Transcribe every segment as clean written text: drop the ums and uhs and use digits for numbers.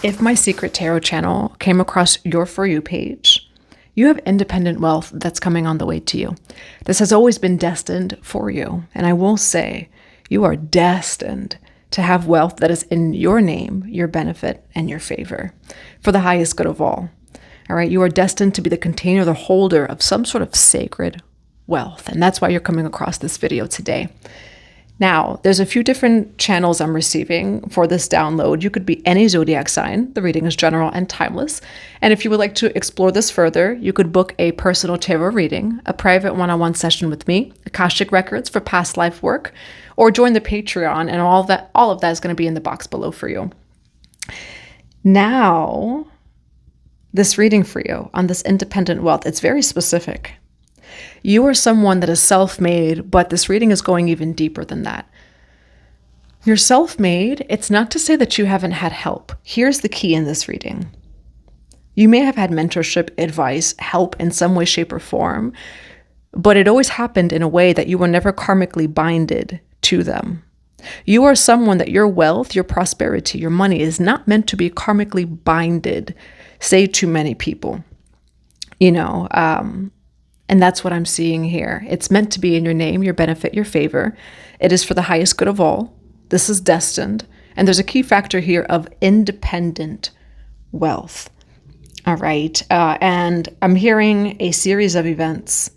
If my secret tarot channel came across your For You page, you have independent wealth that's coming on the way to you. This has always been destined for you. And I will say, you are destined to have wealth that is in your name, your benefit, and your favor for the highest good of all. All right. You are destined to be the container, the holder of some sort of sacred wealth. And that's why you're coming across this video today. Now, there's a few different channels I'm receiving for this download. You could be any zodiac sign. The reading is general and timeless. And if you would like to explore this further, you could book a personal tarot reading, a private one-on-one session with me, Akashic Records for past life work, or join the Patreon, and all of that is going to be in the box below for you. Now, this reading for you on this independent wealth, it's very specific. You are someone that is self-made, but this reading is going even deeper than that. You're self-made. It's not to say that you haven't had help. Here's the key in this reading. You may have had mentorship, advice, help in some way, shape, or form, but it always happened in a way that you were never karmically binded to them. You are someone that your wealth, your prosperity, your money is not meant to be karmically binded, say, to many people. And that's what I'm seeing here. It's meant to be in your name, your benefit, your favor. It is for the highest good of all. This is destined. And there's a key factor here of independent wealth. All right. And I'm hearing a series of events.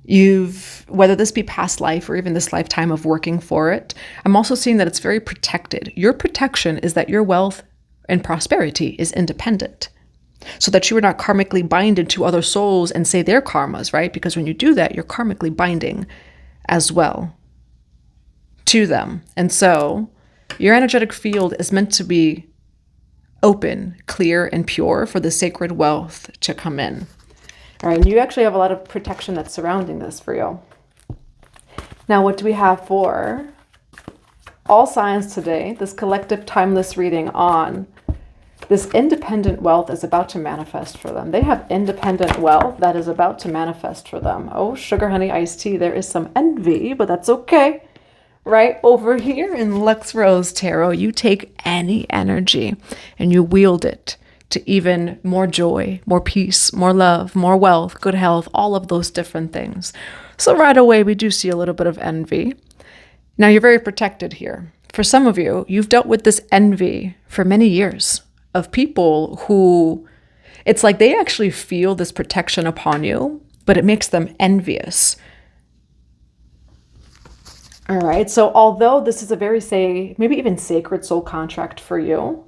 Whether this be past life or even this lifetime of working for it, I'm also seeing that it's very protected. Your protection is that your wealth and prosperity is independent, so that you are not karmically binded to other souls and say their karmas, right? Because when you do that, you're karmically binding as well to them. And so your energetic field is meant to be open, clear, and pure for the sacred wealth to come in. All right, and you actually have a lot of protection that's surrounding this for you. Now, what do we have for all signs today? This collective timeless reading on this independent wealth is about to manifest for them. They have independent wealth that is about to manifest for them. Oh, sugar, honey, iced tea. There is some envy, but that's okay. Right over here in Lux Rose Tarot, you take any energy and you wield it to even more joy, more peace, more love, more wealth, good health, all of those different things. So right away, we do see a little bit of envy. Now, you're very protected here. For some of you, you've dealt with this envy for many years, of people who, it's like they actually feel this protection upon you, but it makes them envious. All right. So although this is a very, maybe even sacred soul contract for you,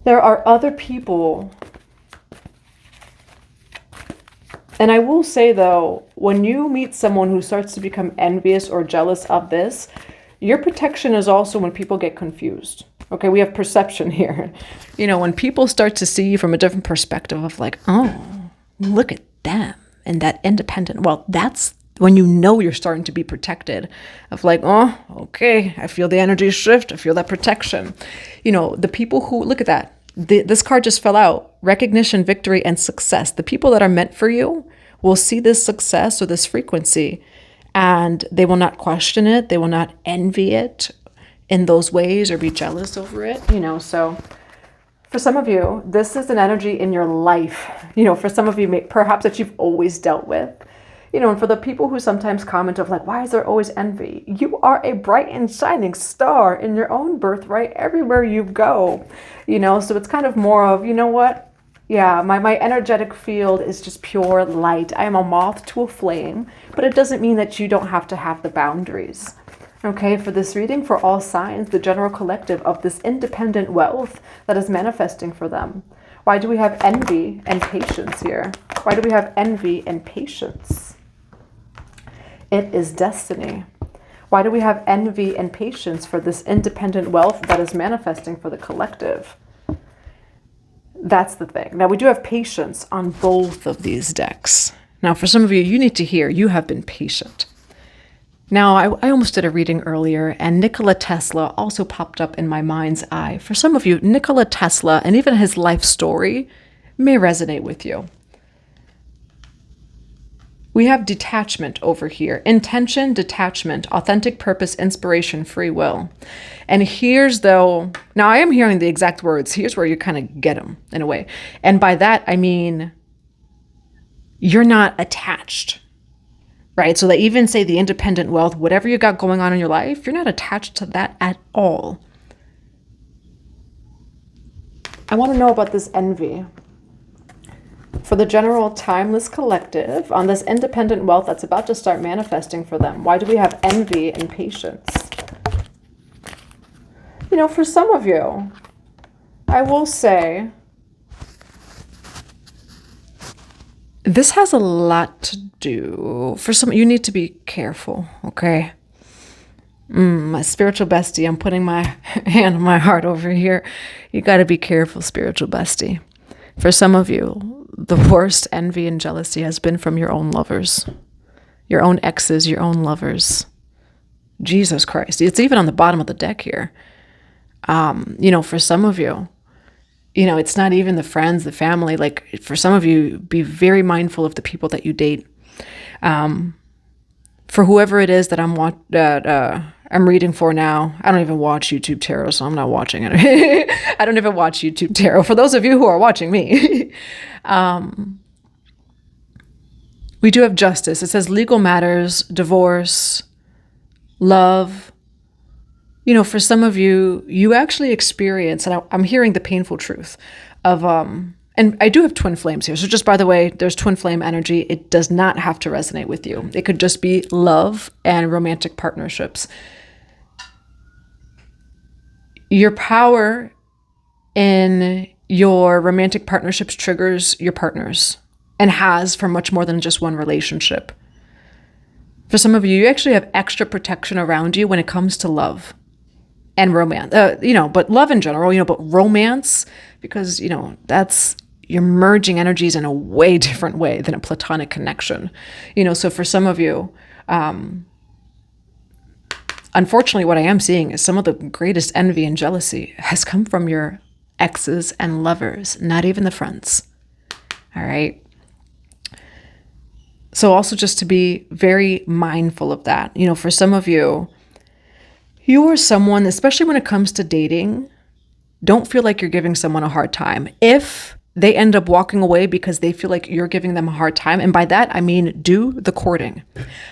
there are other people. And I will say, though, when you meet someone who starts to become envious or jealous of this, your protection is also when people get confused. Okay, we have perception here. When people start to see you from a different perspective of like, oh, look at them and that independent. Well, that's when you're starting to be protected of like, oh, okay, I feel the energy shift. I feel that protection. The people who, look at that. This card just fell out. Recognition, victory, and success. The people that are meant for you will see this success or this frequency and they will not question it. They will not envy it in those ways or be jealous over it, so for some of you, this is an energy in your life, for some of you, perhaps that you've always dealt with, and for the people who sometimes comment of like, why is there always envy? You are a bright and shining star in your own birthright everywhere you go, so it's kind of more of, what? Yeah, my energetic field is just pure light. I am a moth to a flame, but it doesn't mean that you don't have to have the boundaries. Okay, for this reading, for all signs, the general collective of this independent wealth that is manifesting for them. Why do we have envy and patience here? Why do we have envy and patience? It is destiny. Why do we have envy and patience for this independent wealth that is manifesting for the collective? That's the thing. Now, we do have patience on both of these decks. Now, for some of you, you need to hear you have been patient. Now, I almost did a reading earlier, and Nikola Tesla also popped up in my mind's eye. For some of you, Nikola Tesla and even his life story may resonate with you. We have detachment over here. Intention, detachment, authentic purpose, inspiration, free will. And here's though, now I am hearing the exact words. Here's where you kind of get them in a way. And by that, I mean, you're not attached, right? So they even say the independent wealth, whatever you got going on in your life, you're not attached to that at all. I want to know about this envy. For the general timeless collective, on this independent wealth that's about to start manifesting for them, why do we have envy and patience? You know, for some of you, I will say, this has a lot to do. For some, you need to be careful, okay? My spiritual bestie, I'm putting my hand on my heart over here. You got to be careful, spiritual bestie. For some of you, the worst envy and jealousy has been from your own lovers, your own exes, your own lovers. Jesus Christ. It's even on the bottom of the deck here. You know, for some of you, you know, it's not even the friends, the family. Like for some of you, be very mindful of the people that you date. For whoever it is that I'm reading for now, I don't even watch YouTube tarot, so I'm not watching it. I don't even watch YouTube tarot. For those of you who are watching me, we do have justice. It says legal matters, divorce, love. You know, for some of you, you actually experience, and I'm hearing the painful truth of, and I do have twin flames here. So just by the way, there's twin flame energy. It does not have to resonate with you. It could just be love and romantic partnerships. Your power in your romantic partnerships triggers your partners and has for much more than just one relationship. For some of you, you actually have extra protection around you when it comes to love and romance, you know, but love in general, you know, but romance, because, you know, that's, you're merging energies in a way different way than a platonic connection, you know. So for some of you, unfortunately, what I am seeing is some of the greatest envy and jealousy has come from your exes and lovers, not even the friends. All right. So also just to be very mindful of that. You know, for some of you, you are someone, especially when it comes to dating, don't feel like you're giving someone a hard time. If they end up walking away because they feel like you're giving them a hard time, and by that, I mean, do the courting.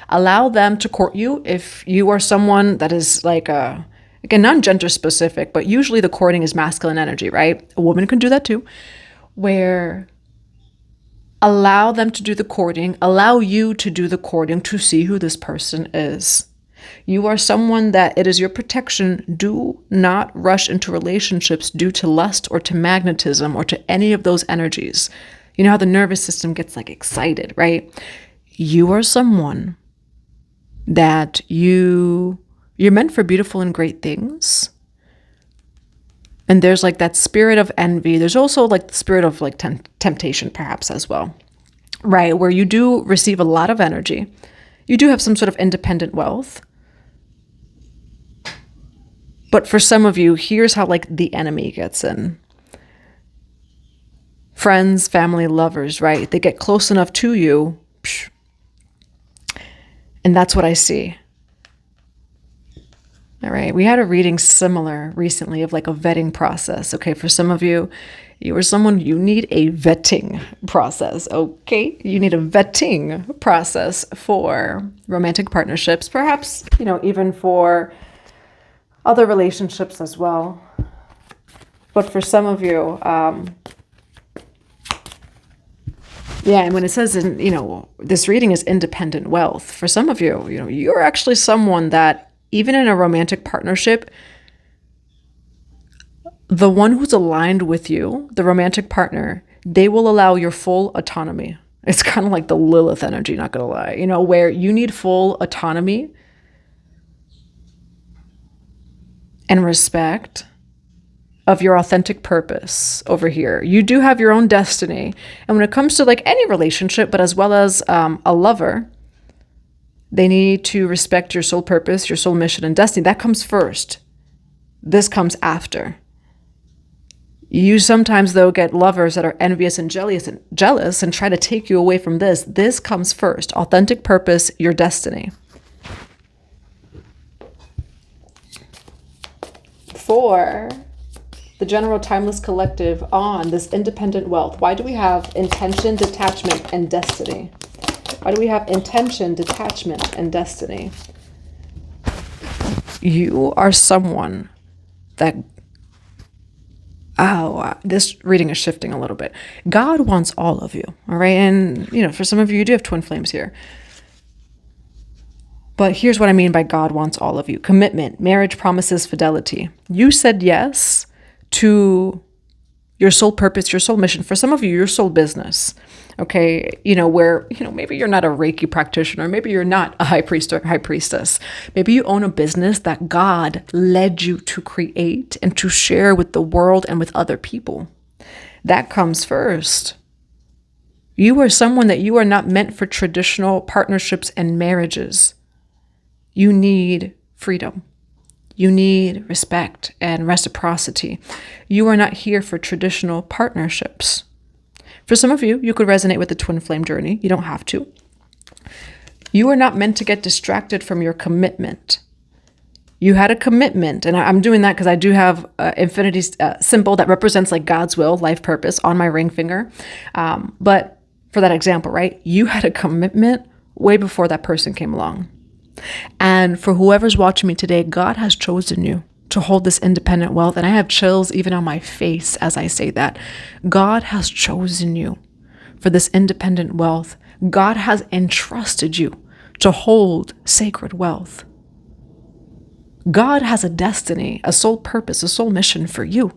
Allow them to court you if you are someone that is like again, non-gender specific, but usually the courting is masculine energy, right? A woman can do that too, where allow them to do the courting, allow you to do the courting to see who this person is. You are someone that it is your protection. Do not rush into relationships due to lust or to magnetism or to any of those energies. You know how the nervous system gets like excited, right? You are someone that you're meant for beautiful and great things. And there's like that spirit of envy. There's also like the spirit of like temptation perhaps as well, right? Where you do receive a lot of energy. You do have some sort of independent wealth. But for some of you, here's how like the enemy gets in. Friends, family, lovers, right? They get close enough to you. And that's what I see. All right. We had a reading similar recently of like a vetting process. Okay. For some of you, you are someone, you need a vetting process. Okay. You need a vetting process for romantic partnerships, perhaps, you know, even for other relationships as well. But for some of you, yeah, and when it says, in, you know, this reading is independent wealth, for some of you, you know, you're actually someone that even in a romantic partnership, the one who's aligned with you, the romantic partner, they will allow your full autonomy. It's kind of like the Lilith energy, not gonna lie, you know, where you need full autonomy and respect of your authentic purpose over here. You do have your own destiny. And when it comes to like any relationship, but as well as a lover, they need to respect your soul purpose, your soul mission and destiny. That comes first. This comes after. You sometimes, though, get lovers that are envious and jealous and try to take you away from this. This comes first. Authentic purpose, your destiny. 4, the general timeless collective on this independent wealth. Why do we have intention, detachment, and destiny? Why do we have intention, detachment, and destiny? You are someone that, this reading is shifting a little bit. God wants all of you, all right? And, for some of you, you do have twin flames here. But here's what I mean by God wants all of you. Commitment, marriage, promises, fidelity. You said yes to your soul purpose, your soul mission. For some of you, your soul business. Okay, where, maybe you're not a Reiki practitioner, maybe you're not a high priest or high priestess. Maybe you own a business that God led you to create and to share with the world and with other people. That comes first. You are someone that you are not meant for traditional partnerships and marriages. You need freedom. You need respect and reciprocity. You are not here for traditional partnerships. For some of you, you could resonate with the twin flame journey. You don't have to. You are not meant to get distracted from your commitment. You had a commitment, and I'm doing that because I do have infinity symbol that represents like God's will, life purpose on my ring finger. But for that example, right? You had a commitment way before that person came along. And for whoever's watching me today, God has chosen you to hold this independent wealth. And I have chills even on my face as I say that. God has chosen you for this independent wealth. God has entrusted you to hold sacred wealth. God has a destiny, a soul purpose, a soul mission for you.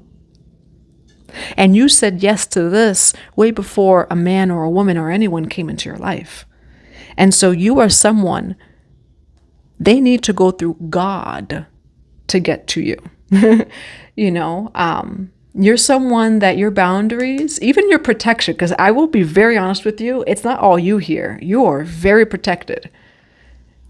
And you said yes to this way before a man or a woman or anyone came into your life. And so you are someone, they need to go through God to get to you. You're someone that your boundaries, even your protection, because I will be very honest with you, it's not all you here. You are very protected.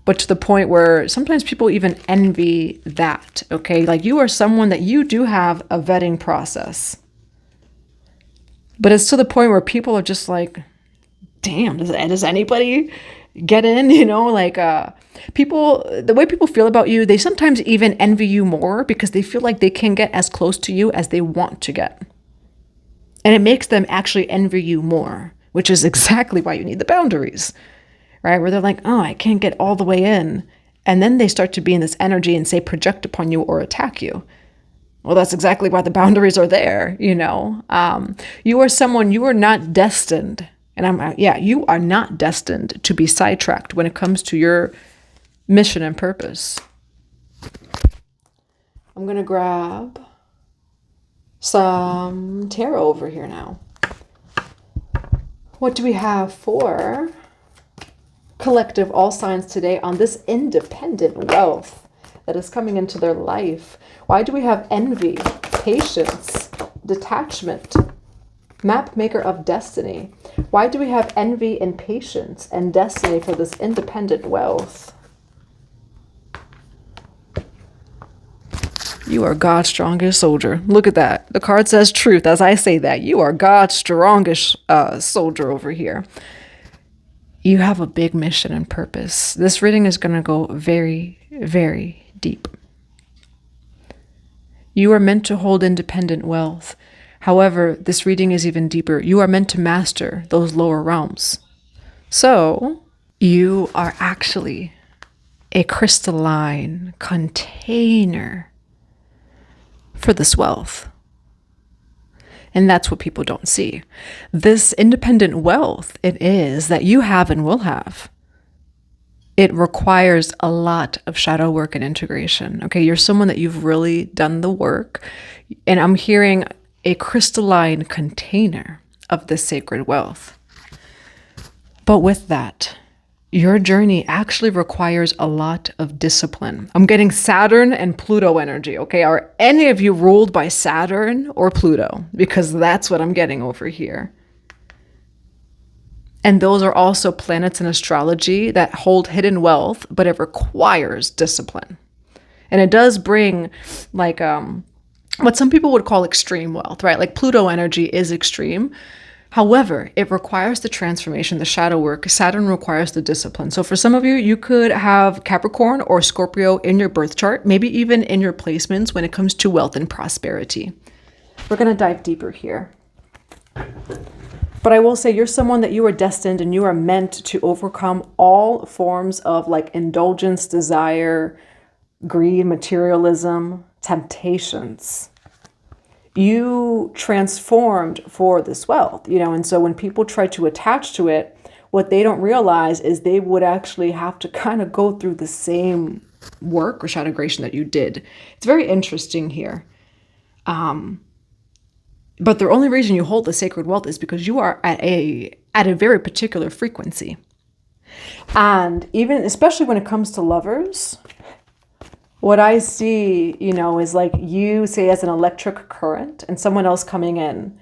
But to the point where sometimes people even envy that, okay? Like you are someone that you do have a vetting process. But it's to the point where people are just like, damn, does anybody get in? People, the way people feel about you, they sometimes even envy you more because they feel like they can get as close to you as they want to get. And it makes them actually envy you more, which is exactly why you need the boundaries, right? Where they're like, oh, I can't get all the way in. And then they start to be in this energy and say, project upon you or attack you. Well, that's exactly why the boundaries are there, You are someone, you are not destined. And you are not destined to be sidetracked when it comes to your mission and purpose. I'm going to grab some tarot over here now. What do we have for collective all signs today on this independent wealth that is coming into their life? Why do we have envy, patience, detachment, map maker of destiny? Why do we have envy and patience and destiny for this independent wealth? You are God's strongest soldier. Look at that. The card says truth as I say that. You are God's strongest soldier over here. You have a big mission and purpose. This reading is going to go very, very deep. You are meant to hold independent wealth. However, this reading is even deeper. You are meant to master those lower realms. So you are actually a crystalline container for this wealth. And that's what people don't see. This independent wealth it is that you have and will have. It requires a lot of shadow work and integration. Okay, you're someone that you've really done the work. And I'm hearing a crystalline container of this sacred wealth. But with that, your journey actually requires a lot of discipline. I'm getting Saturn and Pluto energy, okay? Are any of you ruled by Saturn or Pluto? Because that's what I'm getting over here. And those are also planets in astrology that hold hidden wealth, but it requires discipline. And it does bring like what some people would call extreme wealth, right? Like Pluto energy is extreme. However, it requires the transformation, the shadow work. Saturn requires the discipline. So for some of you, you could have Capricorn or Scorpio in your birth chart, maybe even in your placements when it comes to wealth and prosperity. We're going to dive deeper here. But I will say you're someone that you are destined and you are meant to overcome all forms of like indulgence, desire, greed, materialism, temptations. You transformed for this wealth, you know, and so when people try to attach to it, what they don't realize is they would actually have to kind of go through the same work or shadow creation that you did. It's very interesting here. But the only reason you hold the sacred wealth is because you are at a very particular frequency. And even, especially when it comes to lovers, what I see, you know, is like you say as an electric current and someone else coming in. And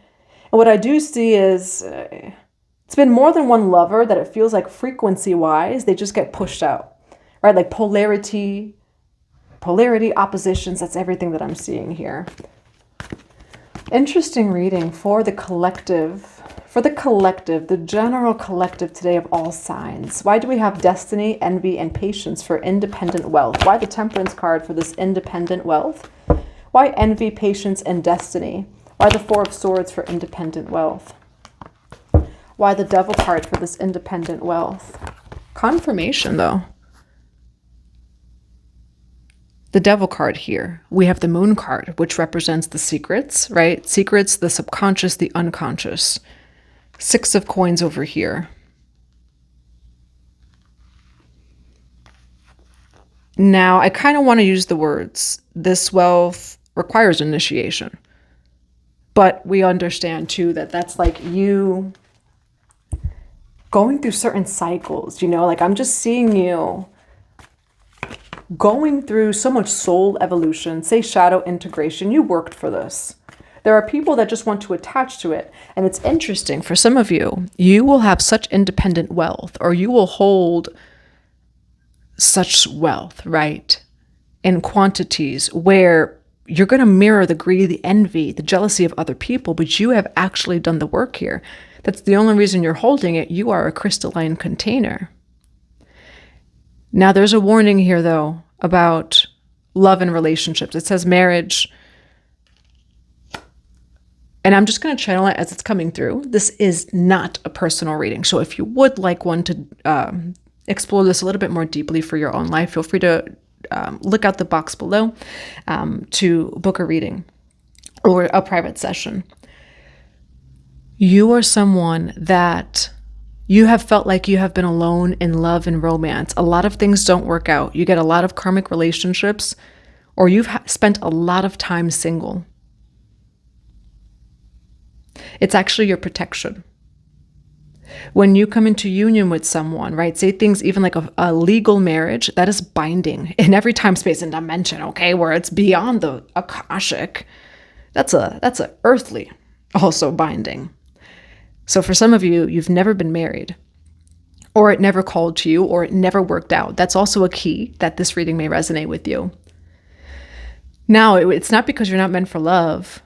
what I do see is it's been more than one lover that it feels like frequency wise, they just get pushed out, right? Like polarity, oppositions, that's everything that I'm seeing here. Interesting reading for the collective, the general collective today of all signs. Why do we have destiny, envy, and patience for independent wealth? Why the temperance card for this independent wealth? Why envy, patience, and destiny? Why the Four of Swords for independent wealth? Why the Devil card for this independent wealth? Confirmation though. The Devil card here, we have the Moon card, which represents the secrets, right? Secrets, the subconscious, the unconscious. Six of Coins over here. Now, I kind of want to use the words, this wealth requires initiation. But we understand too that that's like you going through certain cycles, you know, like I'm just seeing you going through so much soul evolution, say shadow integration. You worked for this. There are people that just want to attach to it. And it's interesting for some of you, you will have such independent wealth, or you will hold such wealth, right? In quantities where you're going to mirror the greed, the envy, the jealousy of other people, but you have actually done the work here. That's the only reason you're holding it. You are a crystalline container. Now, there's a warning here, though, about love and relationships. It says marriage. And I'm just going to channel it as it's coming through. This is not a personal reading. So if you would like one to explore this a little bit more deeply for your own life, feel free to look out the box below to book a reading or a private session. You are someone that you have felt like you have been alone in love and romance. A lot of things don't work out. You get a lot of karmic relationships, or you've spent a lot of time single. It's actually your protection. When you come into union with someone, right, say things even like a legal marriage, that is binding in every time, space, and dimension, okay, where it's beyond the Akashic. That's a earthly also binding. So for some of you, you've never been married, or it never called to you, or it never worked out. That's also a key that this reading may resonate with you. Now, it's not because you're not meant for love.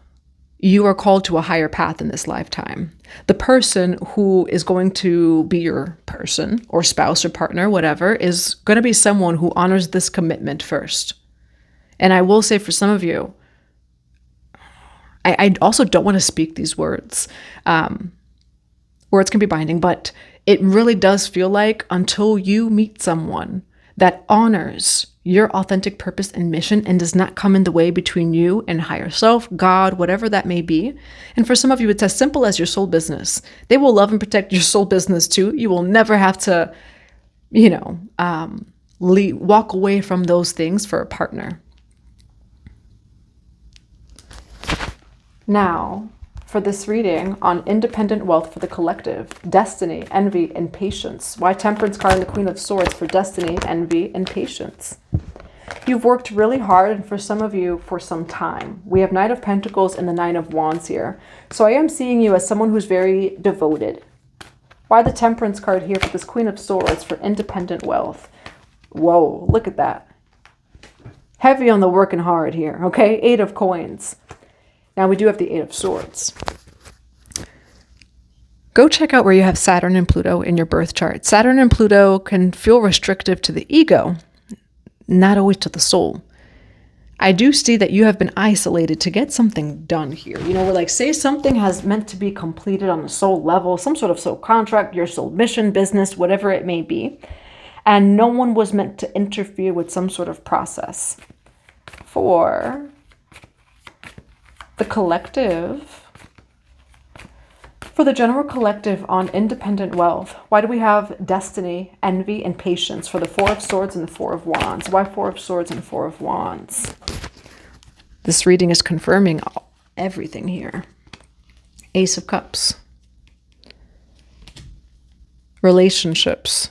You are called to a higher path in this lifetime. The person who is going to be your person or spouse or partner, whatever, is going to be someone who honors this commitment first. And I will say for some of you, I also don't want to speak these words. Words can be binding, but it really does feel like until you meet someone that honors your authentic purpose and mission and does not come in the way between you and higher self, God, whatever that may be. And for some of you, it's as simple as your soul business. They will love and protect your soul business too. You will never have to, walk away from those things for a partner. Now, for this reading on independent wealth for the collective, destiny, envy, and patience. Why Temperance card and the Queen of Swords for destiny, envy, and patience. You've worked really hard, and for some of you, for some time. We have Knight of Pentacles and the Nine of Wands here. So I am seeing you as someone who's very devoted. Why the Temperance card here for this Queen of Swords for independent wealth? Whoa, look at that. Heavy on the working hard here, okay? 8 of coins. Now we do have the 8 of swords. Go check out where you have Saturn and Pluto in your birth chart. Saturn and Pluto can feel restrictive to the ego, not always to the soul. I do see that you have been isolated to get something done here. You know, we're like, say something has meant to be completed on a soul level, some sort of soul contract, your soul mission, business, whatever it may be. And no one was meant to interfere with some sort of process. For the collective, for the general collective on independent wealth, why do we have destiny, envy, and patience for the 4 of swords and the 4 of wands? Why 4 of swords and 4 of wands? This reading is confirming everything here. Ace of cups. Relationships.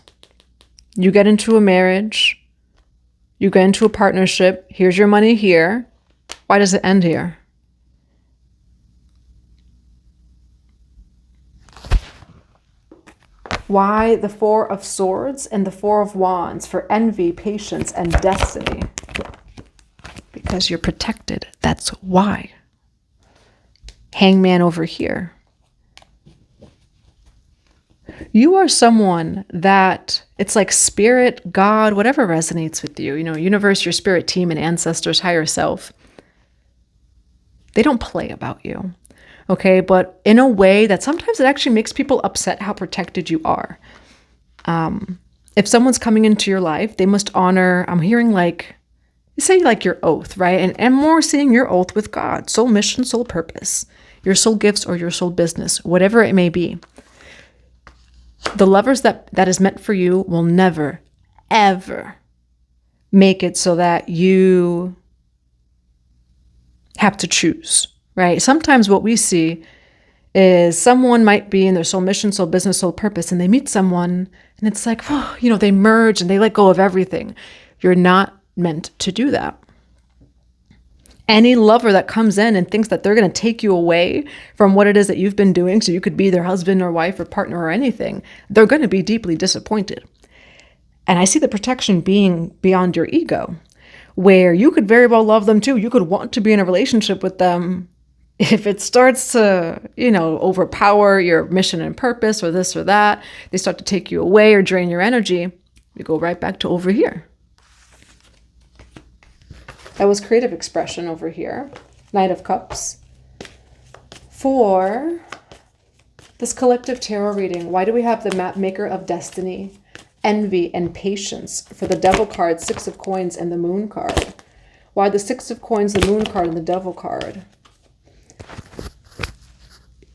You get into a marriage. You get into a partnership. Here's your money here. Why does it end here? Why the 4 of swords and the 4 of wands for envy, patience, and destiny? Because you're protected. That's why. Hangman over here. You are someone that it's like spirit, God, whatever resonates with you. You know, universe, your spirit team, and ancestors, higher self. They don't play about you. Okay, but in a way that sometimes it actually makes people upset how protected you are. If someone's coming into your life, they must honor, I'm hearing like, you say like your oath, right? And more seeing your oath with God, soul mission, soul purpose, your soul gifts or your soul business, whatever it may be. The lovers that is meant for you will never, ever make it so that you have to choose. Right? Sometimes what we see is someone might be in their soul mission, soul business, soul purpose, and they meet someone and it's like, oh, you know, they merge and they let go of everything. You're not meant to do that. Any lover that comes in and thinks that they're going to take you away from what it is that you've been doing so you could be their husband or wife or partner or anything, they're going to be deeply disappointed. And I see the protection being beyond your ego, where you could very well love them too. You could want to be in a relationship with them. If it starts to, you know, overpower your mission and purpose or this or that, they start to take you away or drain your energy, you go right back to over here. That was creative expression over here. Knight of Cups. For this collective tarot reading, why do we have the map maker of destiny, envy, and patience for the devil card, 6 of coins, and the moon card? Why the 6 of coins, the moon card, and the devil card?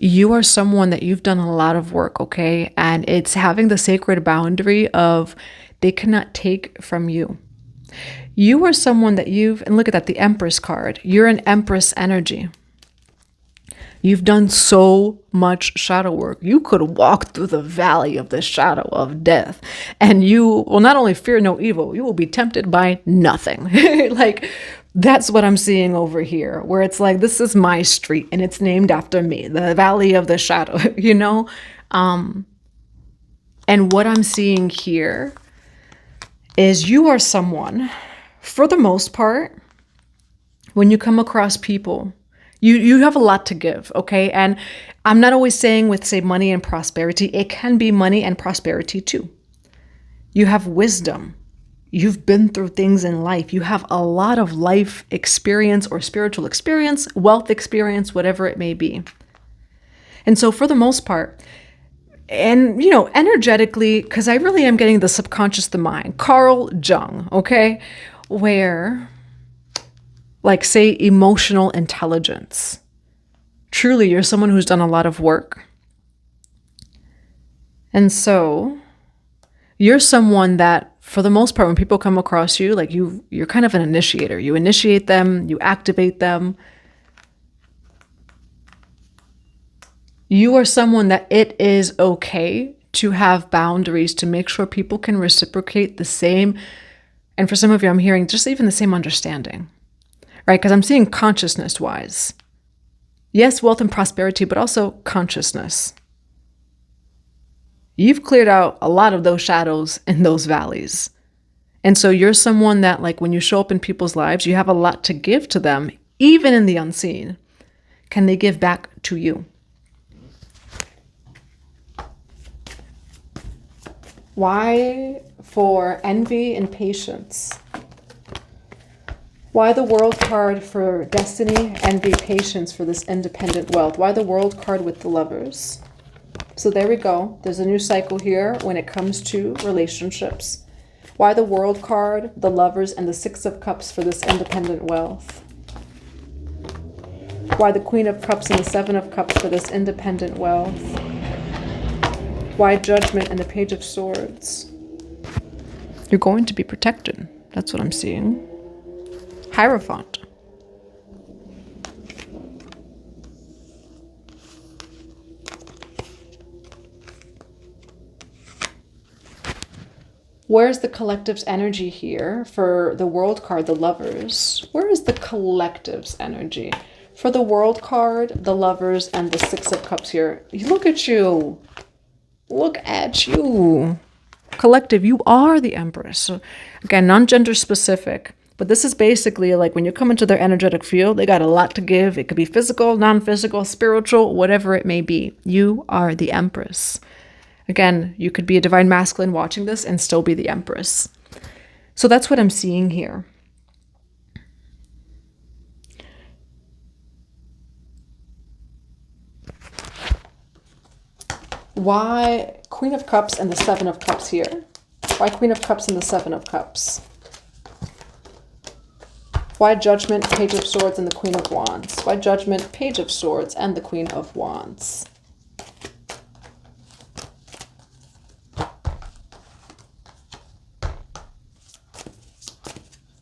You are someone that you've done a lot of work, okay? And it's having the sacred boundary of they cannot take from you. You are someone that and look at that, the Empress card. You're an Empress energy. You've done so much shadow work. You could walk through the valley of the shadow of death and you will not only fear no evil, you will be tempted by nothing. Like, that's what I'm seeing over here, where it's like, this is my street and it's named after me, the valley of the shadow, you know? And what I'm seeing here is you are someone, for the most part, when you come across people, you have a lot to give, okay? And I'm not always saying with, say, money and prosperity. It can be money and prosperity too. You have wisdom. You've been through things in life. You have a lot of life experience or spiritual experience, wealth experience, whatever it may be. And so for the most part, and, you know, energetically, because I really am getting the subconscious, the mind, Carl Jung, okay? Where, like, say, emotional intelligence. Truly, you're someone who's done a lot of work. And so you're someone that, for the most part, when people come across you, like you're kind of an initiator. You initiate them, you activate them. You are someone that it is okay to have boundaries to make sure people can reciprocate the same. And for some of you, I'm hearing just even the same understanding, right? Because I'm seeing consciousness-wise. Yes, wealth and prosperity, but also consciousness. You've cleared out a lot of those shadows in those valleys. And so you're someone that, like, when you show up in people's lives, you have a lot to give to them, even in the unseen. Can they give back to you? Why for envy and patience? Why the World card for destiny, envy, patience for this independent wealth? Why the World card with the Lovers? So there we go. There's a new cycle here when it comes to relationships. Why the World card, the Lovers, and the Six of Cups for this independent wealth? Why the Queen of Cups and the Seven of Cups for this independent wealth? Why Judgment and the Page of Swords? You're going to be protected. That's what I'm seeing. Hierophant. Where's the collective's energy here for the World card, the Lovers? Where is the collective's energy? For the World card, the Lovers, and the Six of Cups here. Look at you. Look at you. Collective, you are the Empress. So, again, non-gender specific. But this is basically like when you come into their energetic field, they got a lot to give. It could be physical, non-physical, spiritual, whatever it may be. You are the Empress. Again, you could be a divine masculine watching this and still be the Empress. So that's what I'm seeing here. Why Queen of Cups and the Seven of Cups here? Why Queen of Cups and the Seven of Cups? Why Judgment, Page of Swords, and the Queen of Wands? Why Judgment, Page of Swords, and the Queen of Wands?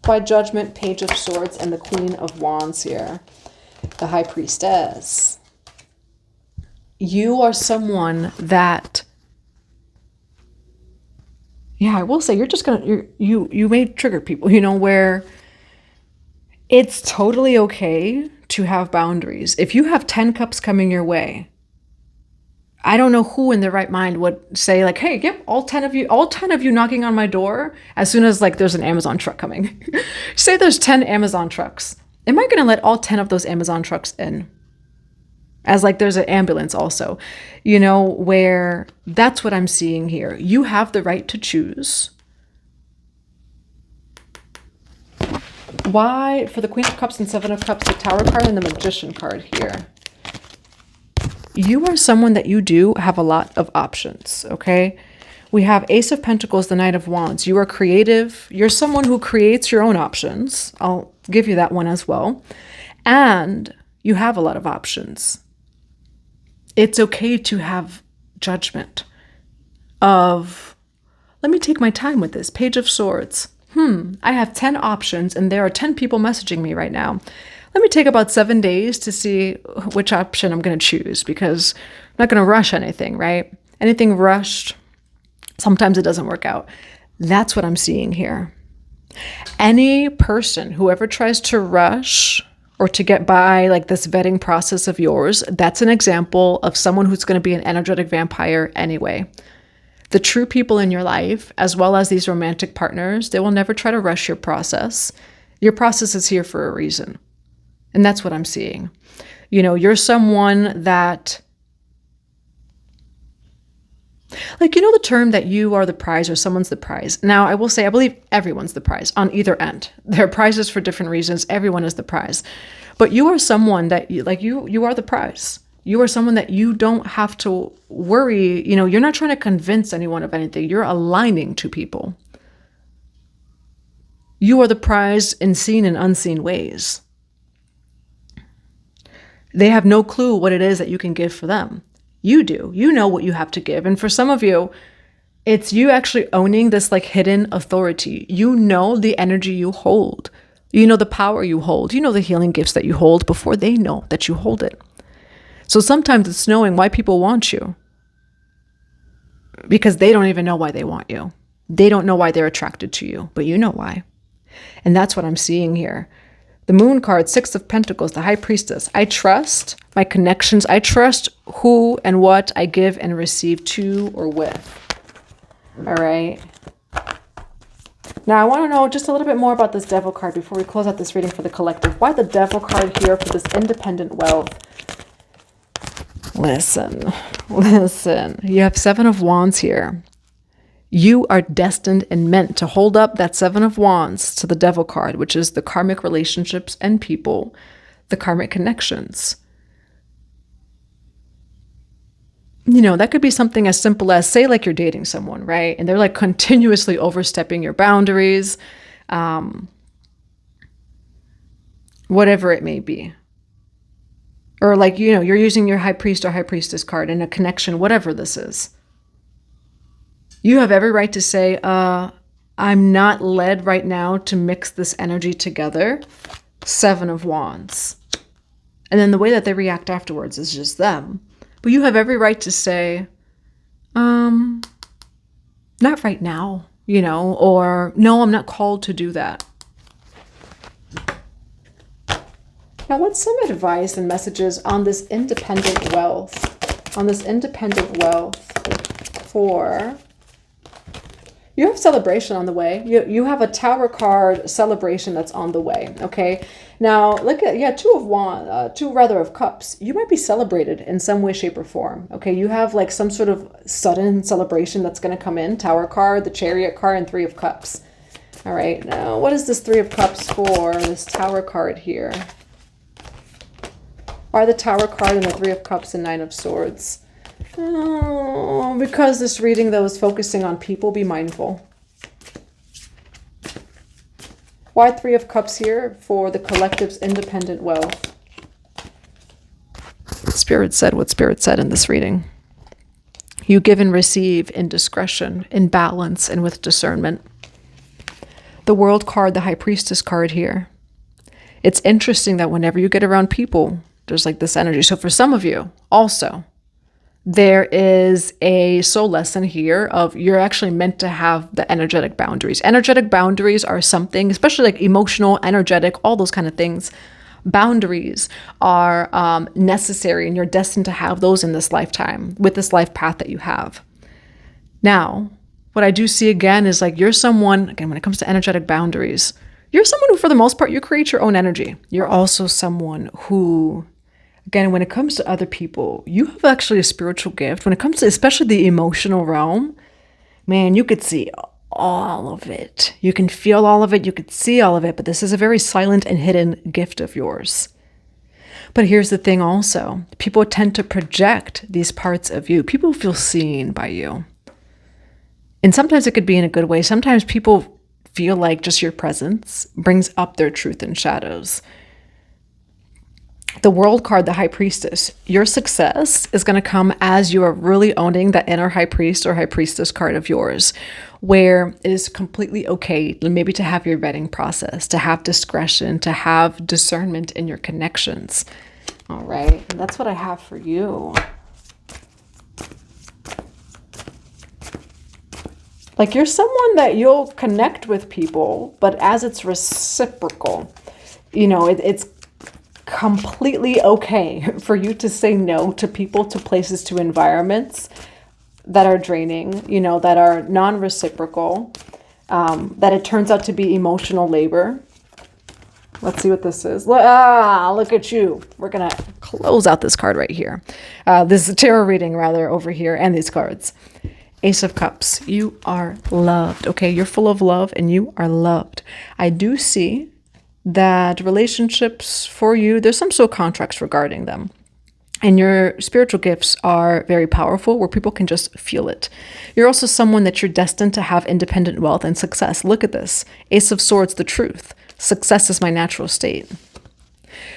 Why Judgment, Page of Swords, and the Queen of Wands here? The High Priestess. You are someone that, yeah, I will say you're just gonna, you may trigger people, you know, where it's totally okay to have boundaries. If you have 10 cups coming your way, I don't know who in their right mind would say like, hey, yep, all 10 of you knocking on my door as soon as like there's an Amazon truck coming. Say there's 10 Amazon trucks. Am I going to let all 10 of those Amazon trucks in? As like there's an ambulance also, you know, where that's what I'm seeing here. You have the right to choose. Why, for the Queen of Cups and Seven of Cups, the Tower card and the Magician card here? You are someone that you do have a lot of options, okay? We have Ace of Pentacles, the Knight of Wands. You are creative. You're someone who creates your own options. I'll give you that one as well. And you have a lot of options. It's okay to have judgment of, let me take my time with this. Page of Swords. I have 10 options and there are 10 people messaging me right now. Let me take about 7 days to see which option I'm going to choose because I'm not going to rush anything, right? Anything rushed, sometimes it doesn't work out. That's what I'm seeing here. Any person, whoever tries to rush or to get by like this vetting process of yours, that's an example of someone who's going to be an energetic vampire anyway. The true people in your life, as well as these romantic partners, they will never try to rush your process. Your process is here for a reason. And that's what I'm seeing. You know, you're someone that, like, you know the term that you are the prize or someone's the prize. Now, I will say, I believe everyone's the prize on either end. There are prizes for different reasons. Everyone is the prize. But you are someone that, you are the prize. You are someone that you don't have to worry. You know, you're not trying to convince anyone of anything. You're aligning to people. You are the prize in seen and unseen ways. They have no clue what it is that you can give for them. You do. You know what you have to give. And for some of you, it's you actually owning this like hidden authority. You know the energy you hold. You know the power you hold. You know the healing gifts that you hold before they know that you hold it. So sometimes it's knowing why people want you. Because they don't even know why they want you. They don't know why they're attracted to you, but you know why. And that's what I'm seeing here. The Moon card, Six of Pentacles, the High Priestess. I trust my connections. I trust who and what I give and receive to or with. All right. Now, I want to know just a little bit more about this Devil card before we close out this reading for the collective. Why the Devil card here for this independent wealth? Listen. You have Seven of Wands here. You are destined and meant to hold up that Seven of Wands to the Devil card, which is the karmic relationships and people, the karmic connections. You know, that could be something as simple as, say, like you're dating someone, right? And they're like continuously overstepping your boundaries, whatever it may be. Or like, you know, you're using your High Priest or High Priestess card in a connection, whatever this is. You have every right to say, I'm not led right now to mix this energy together. Seven of Wands. And then the way that they react afterwards is just them. But you have every right to say, not right now, you know, or no, I'm not called to do that. Now, what's some advice and messages on this independent wealth? On this independent wealth for... You have celebration on the way. You have a Tower card celebration that's on the way, okay? Now, look at, yeah, Two of Cups. You might be celebrated in some way, shape, or form, okay? You have like some sort of sudden celebration that's going to come in. Tower card, the Chariot card, and Three of Cups. All right, now, what is this Three of Cups for, this Tower card here? Are the Tower card and the Three of Cups and Nine of Swords? Oh, because this reading, though, is focusing on people, be mindful. Why Three of Cups here for the collective's independent wealth? Spirit said what Spirit said in this reading. You give and receive in discretion, in balance, and with discernment. The World card, the High Priestess card here. It's interesting that whenever you get around people, there's like this energy. So for some of you also, there is a soul lesson here of you're actually meant to have the energetic boundaries. Energetic boundaries are something, especially like emotional, energetic, all those kind of things. Boundaries are necessary, and you're destined to have those in this lifetime with this life path that you have. Now, what I do see again is like you're someone, again, when it comes to energetic boundaries, you're someone who, for the most part, you create your own energy. You're also someone who... Again, when it comes to other people, you have actually a spiritual gift. When it comes to especially the emotional realm, man, you could see all of it. You can feel all of it. You could see all of it. But this is a very silent and hidden gift of yours. But here's the thing also. People tend to project these parts of you. People feel seen by you. And sometimes it could be in a good way. Sometimes people feel like just your presence brings up their truth and shadows. The World card, the High Priestess, your success is going to come as you are really owning that inner High Priest or High Priestess card of yours, where it is completely okay maybe to have your vetting process, to have discretion, to have discernment in your connections. All right, and that's what I have for you. Like you're someone that you'll connect with people, but as it's reciprocal, you know, it's completely okay for you to say no to people, to places, to environments that are draining, you know, that are non-reciprocal, that it turns out to be emotional labor. Let's see what this is. Look at you. We're going to close out this card right here. This tarot reading rather over here, and these cards. Ace of Cups. You are loved. Okay, you're full of love and you are loved. I do see that relationships for you, there's some sort of contracts regarding them. And your spiritual gifts are very powerful where people can just feel it. You're also someone that you're destined to have independent wealth and success. Look at this. Ace of Swords, the truth. Success is my natural state.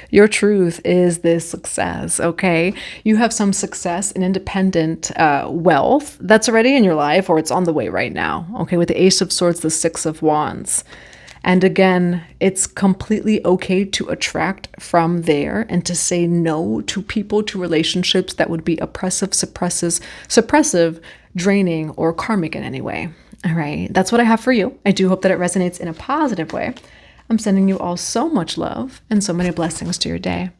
Your truth is this success, okay? You have some success and independent wealth that's already in your life, or it's on the way right now, okay? With the Ace of Swords, the Six of Wands. And again, it's completely okay to attract from there and to say no to people, to relationships that would be oppressive, suppressive, draining, or karmic in any way. All right, that's what I have for you. I do hope that it resonates in a positive way. I'm sending you all so much love and so many blessings to your day.